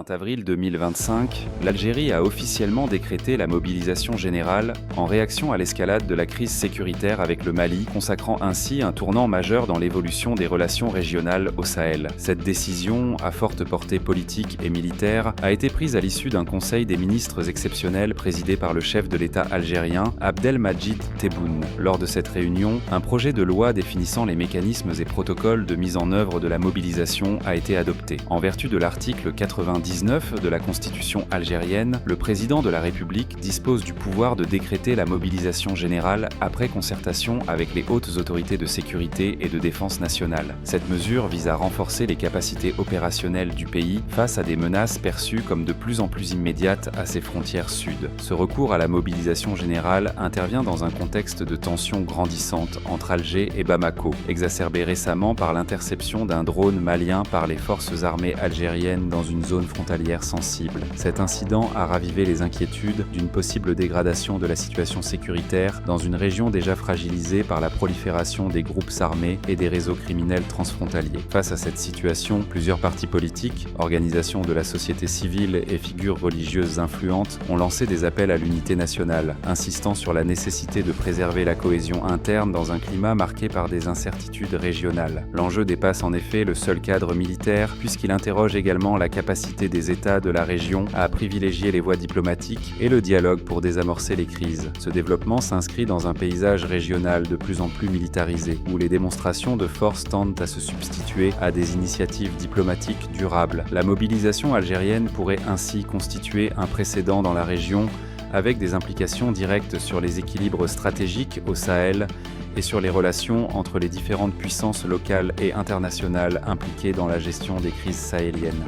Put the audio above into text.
20 avril 2025, l'Algérie a officiellement décrété la mobilisation générale en réaction à l'escalade de la crise sécuritaire avec le Mali, consacrant ainsi un tournant majeur dans l'évolution des relations régionales au Sahel. Cette décision, à forte portée politique et militaire, a été prise à l'issue d'un conseil des ministres exceptionnel présidé par le chef de l'État algérien, Abdelmadjid Tebboune. Lors de cette réunion, un projet de loi définissant les mécanismes et protocoles de mise en œuvre de la mobilisation a été adopté. En vertu de l'article 99 de la Constitution algérienne, le président de la République dispose du pouvoir de décréter la mobilisation générale après concertation avec les hautes autorités de sécurité et de défense nationale. Cette mesure vise à renforcer les capacités opérationnelles du pays face à des menaces perçues comme de plus en plus immédiates à ses frontières sud. Ce recours à la mobilisation générale intervient dans un contexte de tensions grandissantes entre Alger et Bamako, exacerbé récemment par l'interception d'un drone malien par les forces armées algériennes dans une zone frontalière sensible. Cet incident a ravivé les inquiétudes d'une possible dégradation de la situation sécuritaire dans une région déjà fragilisée par la prolifération des groupes armés et des réseaux criminels transfrontaliers. Face à cette situation, plusieurs partis politiques, organisations de la société civile et figures religieuses influentes ont lancé des appels à l'unité nationale, insistant sur la nécessité de préserver la cohésion interne dans un climat marqué par des incertitudes régionales. L'enjeu dépasse en effet le seul cadre militaire, puisqu'il interroge également la capacité des États de la région à privilégier les voies diplomatiques et le dialogue pour désamorcer les crises. Ce développement s'inscrit dans un paysage régional de plus en plus militarisé, où les démonstrations de force tendent à se substituer à des initiatives diplomatiques durables. La mobilisation algérienne pourrait ainsi constituer un précédent dans la région, avec des implications directes sur les équilibres stratégiques au Sahel et sur les relations entre les différentes puissances locales et internationales impliquées dans la gestion des crises sahéliennes.